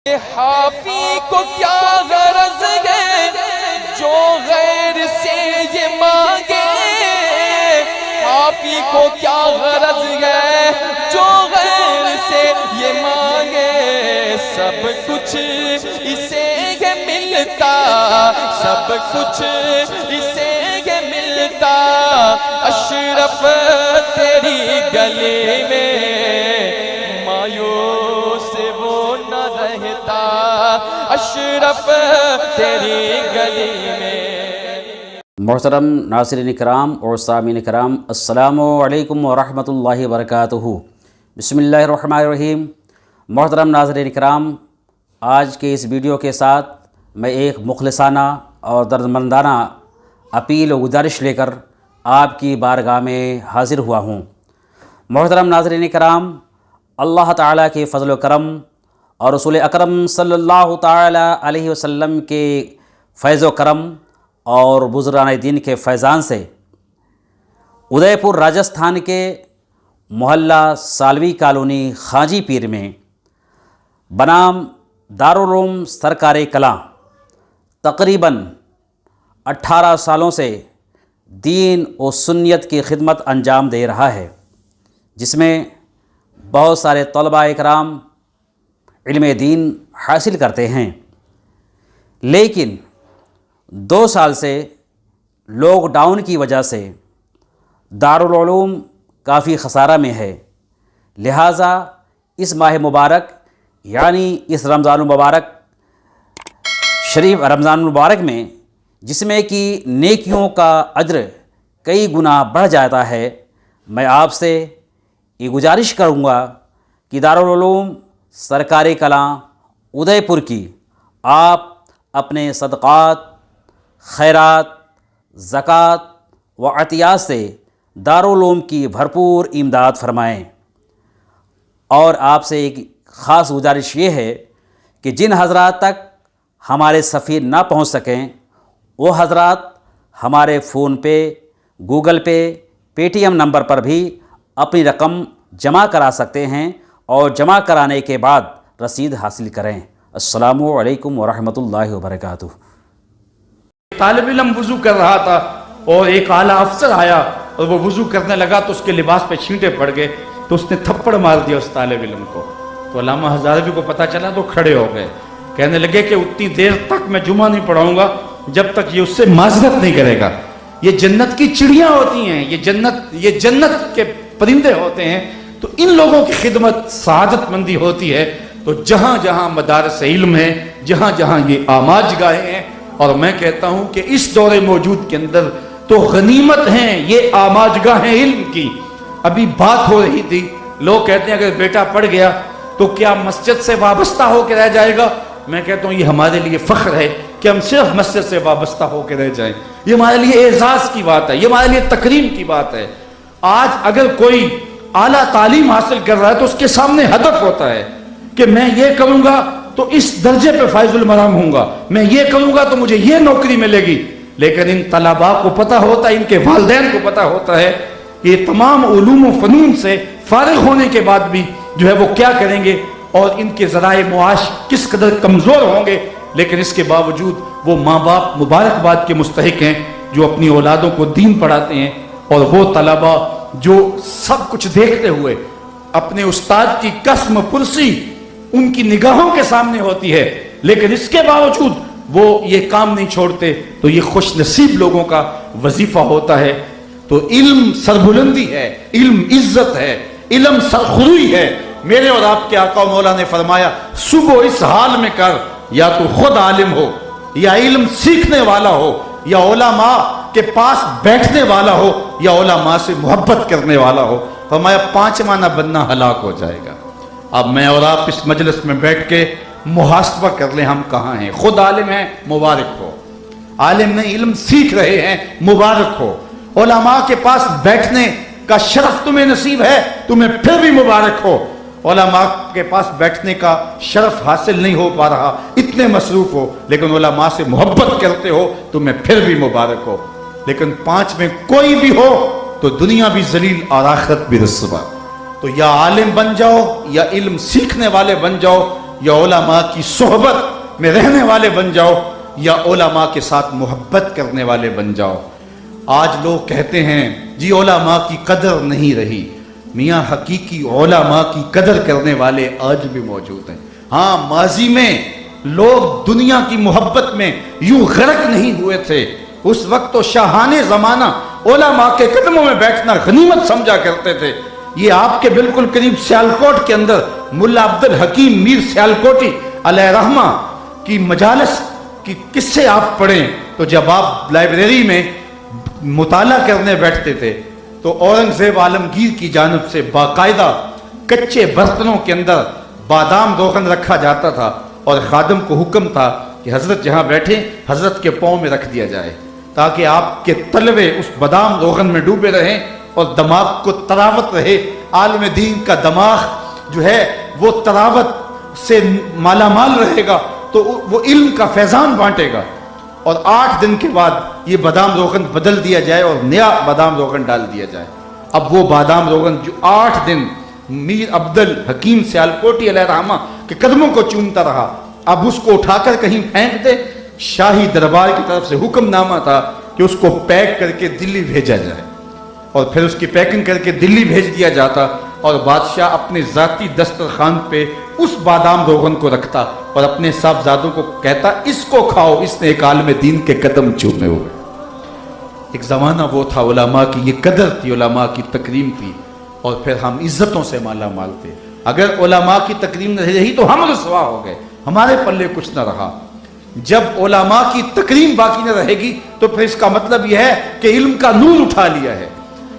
حافی کو کیا غرض ہے جو غیر سے یہ مانگے، حافی کو کیا غرض ہے جو غیر سے یہ مانگے، سب کچھ اسے ہے ملتا، سب کچھ اسے ہے ملتا، اشرف تیری گلی میں مایوس وہ نہ رہتا، اشرف تیری گلی میں۔ محترم ناظرین کرام اور سامعین کرام، السلام علیکم ورحمۃ اللہ وبرکاتہ۔ بسم اللہ الرحمن الرحیم۔ محترم ناظرین کرام، آج کے اس ویڈیو کے ساتھ میں ایک مخلصانہ اور دردمندانہ اپیل و گزارش لے کر آپ کی بارگاہ میں حاضر ہوا ہوں۔ محترم ناظرین کرام، اللہ تعالیٰ کے فضل و کرم اور رسول اکرم صلی اللہ تعالیٰ علیہ وسلم کے فیض و کرم اور بزرگان دین کے فیضان سے ادے پور راجستھان کے محلہ سالوی کالونی خانجی پیر میں بنام دارالعلوم سرکار کلاں تقریباً 18 سالوں سے دین و سنت کی خدمت انجام دے رہا ہے، جس میں بہت سارے طلباء اکرام علم دین حاصل کرتے ہیں، لیکن 2 سال سے لاک ڈاؤن کی وجہ سے دارالعلوم کافی خسارہ میں ہے، لہٰذا اس ماہ مبارک یعنی اس رمضان المبارک شریف رمضان المبارک میں جس میں کہ نیکیوں کا اجر کئی گنا بڑھ جاتا ہے، میں آپ سے یہ گزارش کروں گا کہ دارالعلوم سرکار کلاں ادے پور کی آپ اپنے صدقات، خیرات، زکوٰۃ و عطیات سے دارالعلوم کی بھرپور امداد فرمائیں۔ اور آپ سے ایک خاص گزارش یہ ہے کہ جن حضرات تک ہمارے سفیر نہ پہنچ سکیں، وہ حضرات ہمارے فون پے، گوگل پے، پے ٹی ایم نمبر پر بھی اپنی رقم جمع کرا سکتے ہیں اور جمع کرانے کے بعد رسید حاصل کریں۔ السلام علیکم ورحمۃ اللہ وبرکاتہ۔ طالب علم وضو کر رہا تھا اور ایک اعلیٰ افسر آیا اور وہ وضو کرنے لگا تو اس کے لباس پہ چھینٹے پڑ گئے تو اس نے تھپڑ مار دیا اس طالب علم کو۔ تو علامہ ہزاروی کو پتہ چلا تو کھڑے ہو گئے، کہنے لگے کہ اتنی دیر تک میں جمعہ نہیں پڑھاؤں گا جب تک یہ اس سے معذرت نہیں کرے گا۔ یہ جنت کی چڑیاں ہوتی ہیں، یہ جنت کے پرندے ہوتے ہیں، تو ان لوگوں کی خدمت سعادت مندی ہوتی ہے۔ تو جہاں جہاں مدارس علم ہیں، جہاں جہاں یہ آماج گاہیں ہیں، اور میں کہتا ہوں کہ اس دور موجود کے اندر تو غنیمت ہیں یہ آماج گاہیں علم کی۔ ابھی بات ہو رہی تھی، لوگ کہتے ہیں اگر بیٹا پڑھ گیا تو کیا مسجد سے وابستہ ہو کے رہ جائے گا؟ میں کہتا ہوں یہ ہمارے لیے فخر ہے کہ ہم صرف مسجد سے وابستہ ہو کے رہ جائیں، یہ ہمارے لیے اعزاز کی بات ہے، یہ ہمارے لیے تکریم کی بات ہے۔ آج اگر کوئی اعلیٰ تعلیم حاصل کر رہا ہے تو اس کے سامنے ہدف ہوتا ہے کہ میں یہ کروں گا تو اس درجے پہ فائز المرام ہوں گا، میں یہ کروں گا تو مجھے یہ نوکری ملے گی۔ لیکن ان طلباء کو پتہ ہوتا ہے، ان کے والدین کو پتہ ہوتا ہے کہ یہ تمام علوم و فنون سے فارغ ہونے کے بعد بھی جو ہے وہ کیا کریں گے اور ان کے ذرائع معاش کس قدر کمزور ہوں گے، لیکن اس کے باوجود وہ ماں باپ مبارکباد کے مستحق ہیں جو اپنی اولادوں کو دین پڑھاتے ہیں، اور وہ طلباء جو سب کچھ دیکھتے ہوئے اپنے استاد کی قسم پرسی ان کی نگاہوں کے سامنے ہوتی ہے، لیکن اس کے باوجود وہ یہ کام نہیں چھوڑتے، تو یہ خوش نصیب لوگوں کا وظیفہ ہوتا ہے۔ تو علم سربلندی ہے، علم عزت ہے، علم سرخروئی ہے۔ میرے اور آپ کے آقا و مولا نے فرمایا صبح اس حال میں کر، یا تو خود عالم ہو، یا علم سیکھنے والا ہو، یا علماء کے پاس بیٹھنے والا ہو، یا علماء سے محبت کرنے والا ہو۔ فرمایا 5واں نہ بننا ہلاک ہو جائے گا۔ اب میں اور آپ اس مجلس میں بیٹھ کے محاسبہ کر لیں ہم کہاں ہیں۔ خود عالم ہیں، مبارک ہو۔ عالم نہیں، علم سیکھ رہے ہیں، مبارک ہو۔ علماء کے پاس بیٹھنے کا شرف تمہیں نصیب ہے، تمہیں پھر بھی مبارک ہو۔ علماء کے پاس بیٹھنے کا شرف حاصل نہیں ہو پا رہا، اتنے مصروف ہو، لیکن علماء سے محبت کرتے ہو، تمہیں پھر بھی مبارک ہو۔ لیکن 5 میں کوئی بھی ہو تو دنیا بھی ذلیل اور آخرت بھی رسوا۔ تو یا عالم بن جاؤ یا علم سیکھنے والے بن جاؤ، یا علماء کی صحبت میں رہنے والے بن جاؤ یا علماء کے ساتھ محبت کرنے والے بن جاؤ۔ آج لوگ کہتے ہیں جی علماء کی قدر نہیں رہی، میاں حقیقی علماء کی قدر کرنے والے آج بھی موجود ہیں۔ ہاں ماضی میں لوگ دنیا کی محبت میں یوں غرق نہیں ہوئے تھے، اس وقت تو شاہانہ زمانہ علماء کے قدموں میں بیٹھنا غنیمت سمجھا کرتے تھے۔ یہ آپ کے بالکل قریب سیالکوٹ کے اندر ملا عبد الحکیم میر سیالکوٹی علیہ رحمہ کی مجالس کی قصے آپ پڑھیں تو جب آپ لائبریری میں مطالعہ کرنے بیٹھتے تھے تو اورنگزیب عالمگیر کی جانب سے باقاعدہ کچے برتنوں کے اندر بادام روغن رکھا جاتا تھا اور خادم کو حکم تھا کہ حضرت جہاں بیٹھے حضرت کے پاؤں میں رکھ دیا جائے تاکہ آپ کے تلوے اس بادام روغن میں ڈوبے رہیں اور دماغ کو تراوت رہے۔ عالم دین کا دماغ جو ہے وہ تراوت سے مالا مال رہے گا تو وہ علم کا فیضان بانٹے گا، اور 8 دن کے بعد یہ بادام روغن بدل دیا جائے اور نیا بادام روغن ڈال دیا جائے۔ اب وہ بادام روغن جو 8 دن میر عبد الحکیم سیالکوٹی علیہ رحمہ کے قدموں کو چومتا رہا، اب اس کو اٹھا کر کہیں پھینک دے۔ شاہی دربار کی طرف سے حکم نامہ تھا کہ اس کو پیک کر کے دلی بھیجا جائے، اور پھر اس کی پیکنگ کر کے دلی بھیج دیا جاتا، اور بادشاہ اپنے ذاتی دسترخوان پہ اس بادام روغن کو رکھتا اور اپنے صاحبزادوں کو کہتا اس کو کھاؤ، اس نے ایک عالم دین کے قدم چومے ہوئے۔ ایک زمانہ وہ تھا، علماء کی یہ قدر تھی، علماء کی تکریم تھی، اور پھر ہم عزتوں سے مالا مال تھے۔ اگر علماء کی تکریم نہ رہی تو ہم رسوا ہو گئے، ہمارے پلے کچھ نہ رہا۔ جب علماء کی تکریم باقی نہ رہے گی تو پھر اس کا مطلب یہ ہے کہ علم کا نور اٹھا لیا ہے۔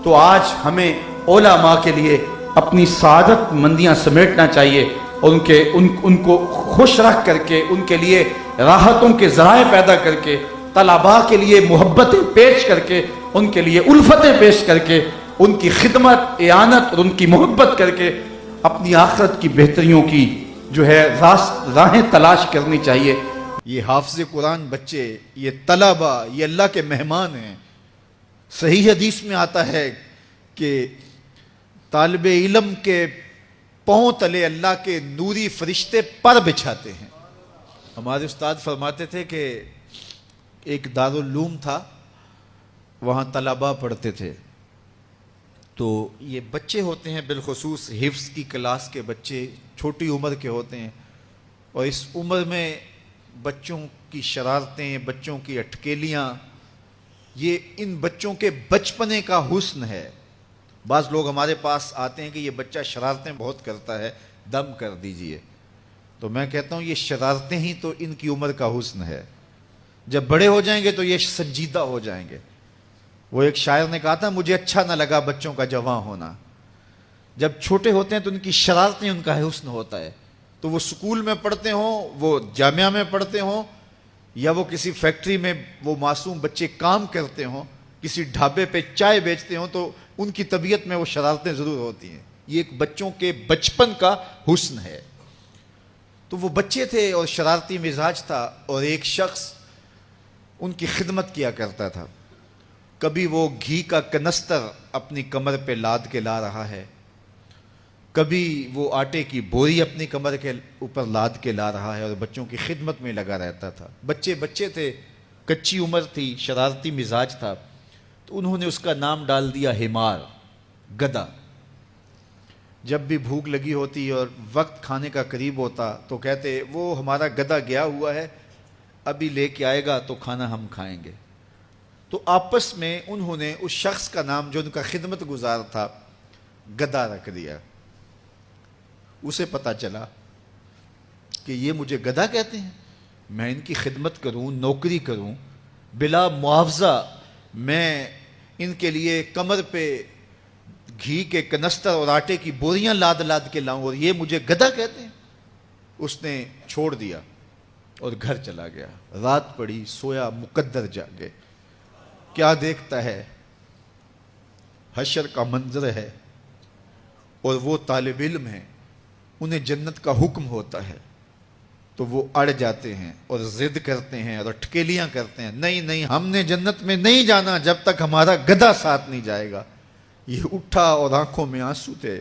تو آج ہمیں علماء کے لیے اپنی سعادت مندیاں سمیٹنا چاہیے، اور ان کو خوش رکھ کر کے، ان کے لیے راحتوں کے ذرائع پیدا کر کے، طلباء کے لیے محبتیں پیش کر کے، ان کے لیے الفتیں پیش کر کے، ان کی خدمت، اعانت اور ان کی محبت کر کے اپنی آخرت کی بہتریوں کی جو ہے راہیں تلاش کرنی چاہیے۔ یہ حافظ قرآن بچے، یہ طلبہ، یہ اللہ کے مہمان ہیں۔ صحیح حدیث میں آتا ہے کہ طالب علم کے پاؤں تلے اللہ کے نوری فرشتے پر بچھاتے ہیں۔ ہمارے استاد فرماتے تھے کہ ایک دارالعلوم تھا، وہاں طلباء پڑھتے تھے، تو یہ بچے ہوتے ہیں بالخصوص حفظ کی کلاس کے بچے، چھوٹی عمر کے ہوتے ہیں، اور اس عمر میں بچوں کی شرارتیں، بچوں کی اٹکیلیاں، یہ ان بچوں کے بچپنے کا حسن ہے۔ بعض لوگ ہمارے پاس آتے ہیں کہ یہ بچہ شرارتیں بہت کرتا ہے، دم کر دیجئے، تو میں کہتا ہوں یہ شرارتیں ہی تو ان کی عمر کا حسن ہے، جب بڑے ہو جائیں گے تو یہ سنجیدہ ہو جائیں گے۔ وہ ایک شاعر نے کہا تھا مجھے اچھا نہ لگا بچوں کا جوان ہونا، جب چھوٹے ہوتے ہیں تو ان کی شرارتیں ان کا حسن ہوتا ہے، تو وہ سکول میں پڑھتے ہوں، وہ جامعہ میں پڑھتے ہوں، یا وہ کسی فیکٹری میں وہ معصوم بچے کام کرتے ہوں، کسی ڈھابے پہ چائے بیچتے ہوں، تو ان کی طبیعت میں وہ شرارتیں ضرور ہوتی ہیں۔ یہ ایک بچوں کے بچپن کا حسن ہے۔ تو وہ بچے تھے اور شرارتی مزاج تھا، اور ایک شخص ان کی خدمت کیا کرتا تھا۔ کبھی وہ گھی کا کنستر اپنی کمر پہ لاد کے لا رہا ہے، کبھی وہ آٹے کی بوری اپنی کمر کے اوپر لاد کے لا رہا ہے، اور بچوں کی خدمت میں لگا رہتا تھا۔ بچے تھے، کچی عمر تھی، شرارتی مزاج تھا، تو انہوں نے اس کا نام ڈال دیا حمار، گدھا۔ جب بھی بھوک لگی ہوتی اور وقت کھانے کا قریب ہوتا تو کہتے وہ ہمارا گدھا گیا ہوا ہے، ابھی لے کے آئے گا تو کھانا ہم کھائیں گے۔ تو آپس میں انہوں نے اس شخص کا نام جو ان کا خدمت گزار تھا گدھا رکھ دیا۔ اسے پتا چلا کہ یہ مجھے گدھا کہتے ہیں، میں ان کی خدمت کروں، نوکری کروں، بلا معاوضہ میں ان کے لیے کمر پہ گھی کے کنستر اور آٹے کی بوریاں لاد لاد کے لاؤں، اور یہ مجھے گدھا کہتے ہیں۔ اس نے چھوڑ دیا اور گھر چلا گیا۔ رات پڑی، سویا، مقدر جاگے، کیا دیکھتا ہے؟ حشر کا منظر ہے، اور وہ طالب علم ہیں، انہیں جنت کا حکم ہوتا ہے، تو وہ اڑ جاتے ہیں اور ضد کرتے ہیں اور اٹکیلیاں کرتے ہیں، نہیں ہم نے جنت میں نہیں جانا جب تک ہمارا گدھا ساتھ نہیں جائے گا۔ یہ اٹھا اور آنکھوں میں آنسو تھے،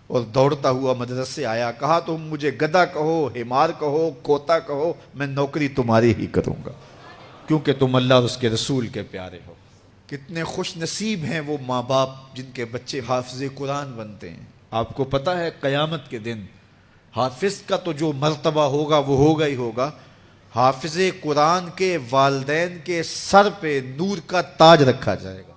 اور دوڑتا ہوا مدرسے آیا. کہا تم مجھے گدھا کہو، حمار کہو، کوتا کہو، میں نوکری تمہاری ہی کروں گا، کیونکہ تم اللہ اور اس کے رسول کے پیارے ہو. کتنے خوش نصیب ہیں وہ ماں باپ جن کے بچے حافظ قرآن بنتے ہیں. آپ کو پتہ ہے قیامت کے دن حافظ کا تو جو مرتبہ ہوگا وہ ہوگا ہی ہوگا، حافظ قرآن کے والدین کے سر پہ نور کا تاج رکھا جائے گا.